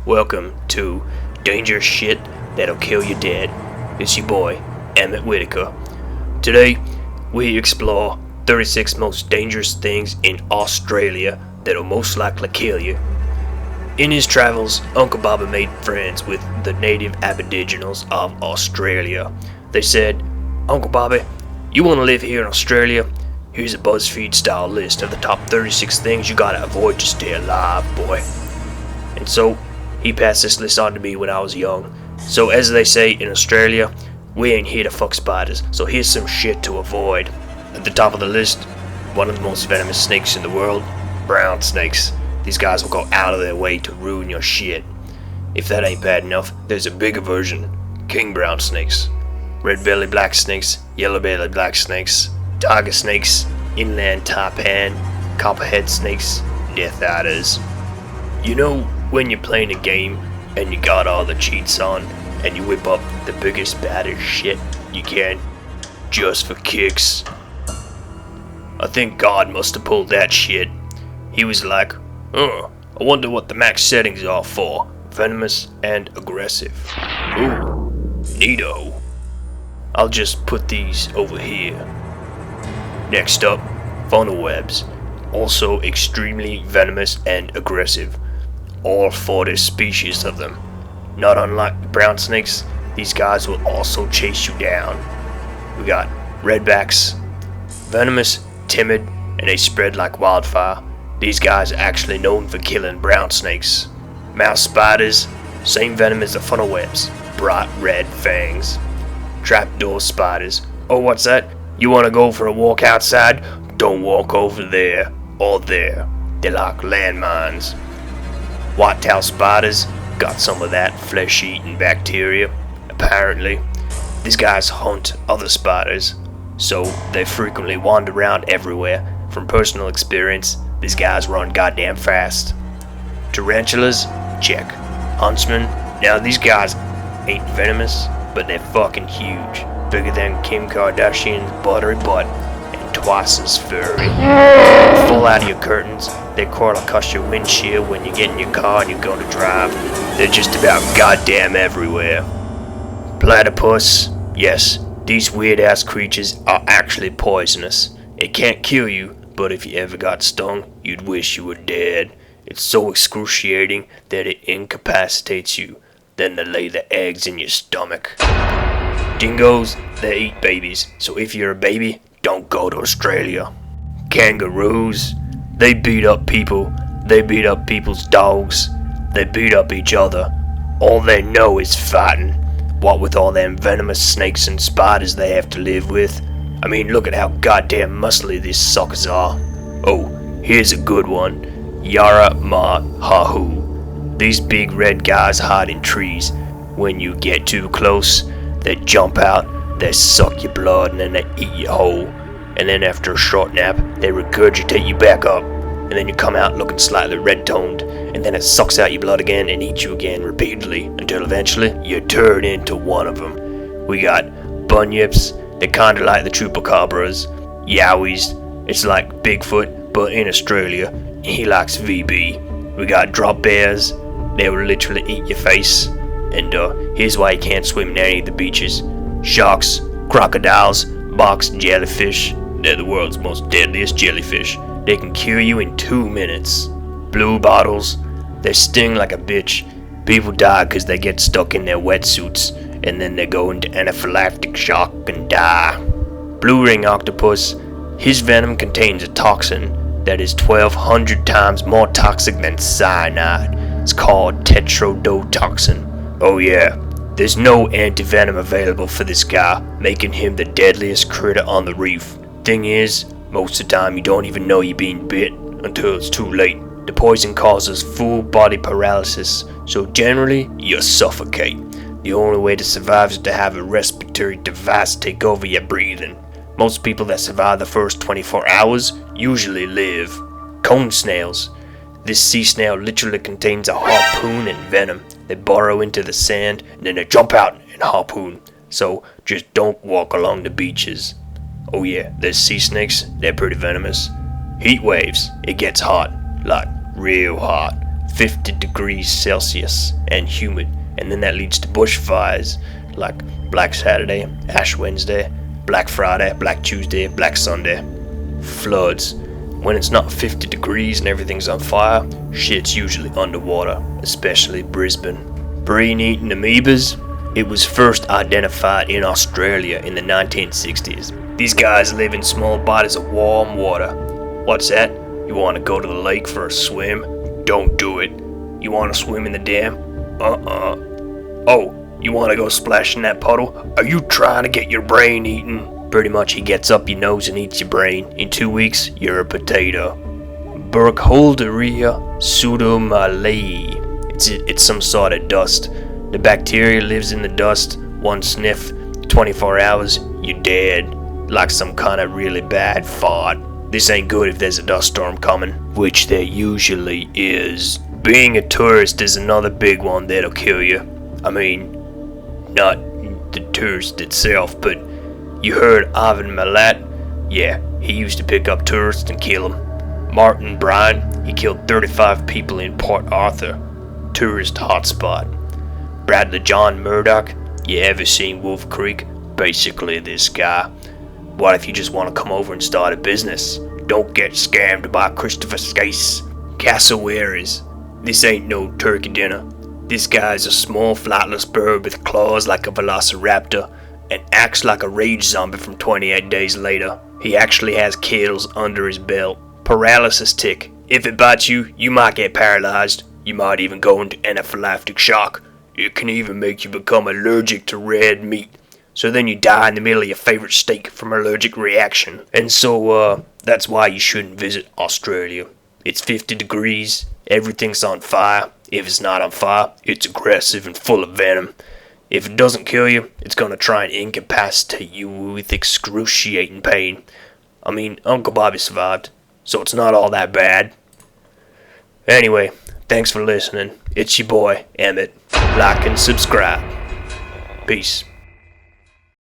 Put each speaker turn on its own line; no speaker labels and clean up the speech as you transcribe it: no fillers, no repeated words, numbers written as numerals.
Welcome to Dangerous Shit That'll Kill You Dead. It's your boy, Emmett Whitaker. Today, we explore 36 most dangerous things in Australia that'll most likely kill you. In his travels, Uncle Bobby made friends with the native aboriginals of Australia. They said, "Uncle Bobby, you want to live here in Australia? Here's a BuzzFeed-style list of the top 36 things you gotta avoid to stay alive, boy." And so, he passed this list on to me when I was young. So as they say in Australia, we ain't here to fuck spiders, so here's some shit to avoid. At the top of the list, one of the most venomous snakes in the world, brown snakes. These guys will go out of their way to ruin your shit. If that ain't bad enough, there's a bigger version, king brown snakes. Red-bellied black snakes, yellow-bellied black snakes, tiger snakes, inland taipan, copperhead snakes, death adders. You know when you're playing a game and you got all the cheats on and you whip up the biggest baddest shit you can just for kicks? I think God must have pulled that shit. He was like, I wonder what the max settings are for. Venomous and aggressive. Ooh, neato. I'll just put these over here. Next up, funnel webs. Also extremely venomous and aggressive. All 40 species of them. Not unlike the brown snakes, these guys will also chase you down. We got redbacks. Venomous, timid, and they spread like wildfire. These guys are actually known for killing brown snakes. Mouse spiders, same venom as the funnel webs. Bright red fangs. Trapdoor spiders. Oh, what's that? You wanna go for a walk outside? Don't walk over there or there. They're like landmines. Whitetail spiders got some of that flesh-eating bacteria, apparently. These guys hunt other spiders, so they frequently wander around everywhere. From personal experience, these guys run goddamn fast. Tarantulas? Check. Huntsmen? Now these guys ain't venomous, but they're fucking huge. Bigger than Kim Kardashian's buttery butt, and twice as furry. Fall out of your curtains. They crawl across your windshield when you get in your car and you're going to drive. They're just about goddamn everywhere. Platypus. Yes, these weird-ass creatures are actually poisonous. It can't kill you, but if you ever got stung, you'd wish you were dead. It's so excruciating that it incapacitates you. Then they lay the eggs in your stomach. Dingoes, they eat babies, so if you're a baby, don't go to Australia. Kangaroos, they beat up people, they beat up people's dogs, they beat up each other. All they know is fighting. What with all them venomous snakes and spiders they have to live with. I mean, look at how goddamn muscly these suckers are. Oh, here's a good one. Yara-ma-yha-hu. These big red guys hide in trees. When you get too close, they jump out, they suck your blood, and then they eat you whole. And then after a short nap, they regurgitate you back up. And then you come out looking slightly red-toned. And then it sucks out your blood again and eats you again repeatedly. Until eventually, you turn into one of them. We got bunyips. They're kinda like the chupacabras. Yowies. It's like Bigfoot, but in Australia. He likes VB. We got drop bears. They will literally eat your face. And here's why you can't swim near any of the beaches. Sharks, crocodiles, box jellyfish. They're the world's most deadliest jellyfish. They can kill you in 2 minutes. Blue bottles, they sting like a bitch. People die because they get stuck in their wetsuits, and then they go into anaphylactic shock and die. Blue ring octopus, his venom contains a toxin that is 1,200 times more toxic than cyanide. It's called tetrodotoxin. Oh yeah, there's no anti-venom available for this guy, making him the deadliest critter on the reef. Thing is, most of the time you don't even know you're being bit until it's too late. The poison causes full body paralysis, so generally you suffocate. The only way to survive is to have a respiratory device take over your breathing. Most people that survive the first 24 hours usually live. Cone snails. This sea snail literally contains a harpoon and venom. They burrow into the sand and then they jump out and harpoon. So just don't walk along the beaches. Oh yeah, there's sea snakes. They're pretty venomous. Heat waves. It gets hot. Like real hot. 50 degrees Celsius and humid, and then that leads to bushfires like Black Saturday, Ash Wednesday, Black Friday, Black Tuesday, Black Sunday. Floods. When it's not 50 degrees and everything's on fire, shit's usually underwater, especially Brisbane. Brain-eating amoebas? It was first identified in Australia in the 1960s. These guys live in small bodies of warm water. What's that? You want to go to the lake for a swim? Don't do it. You want to swim in the dam? Oh, you want to go splash in that puddle? Are you trying to get your brain eaten? Pretty much he gets up your nose and eats your brain. In 2 weeks, you're a potato. Burkholderia Pseudomallei. It's some sort of dust. The bacteria lives in the dust. One sniff, 24 hours, you're dead. Like some kind of really bad fart. This ain't good if there's a dust storm coming, which there usually is. Being a tourist is another big one that'll kill you. I mean, not the tourist itself, but you heard Ivan Milat? Yeah, he used to pick up tourists and kill them. Martin Bryan, he killed 35 people in Port Arthur, tourist hotspot. Bradley John Murdoch, you ever seen Wolf Creek? Basically this guy. What if you just want to come over and start a business? Don't get scammed by Christopher Skase. Cassowaries. This ain't no turkey dinner. This guy's a small flightless bird with claws like a velociraptor and acts like a rage zombie from 28 days later. He actually has kills under his belt. Paralysis tick. If it bites you, you might get paralyzed. You might even go into anaphylactic shock. It can even make you become allergic to red meat. So then you die in the middle of your favorite steak from allergic reaction. And so, that's why you shouldn't visit Australia. It's 50 degrees, everything's on fire. If it's not on fire, it's aggressive and full of venom. If it doesn't kill you, it's gonna try and incapacitate you with excruciating pain. I mean, Uncle Bobby survived, so it's not all that bad. Anyway, thanks for listening. It's your boy, Emmett. Like and subscribe. Peace.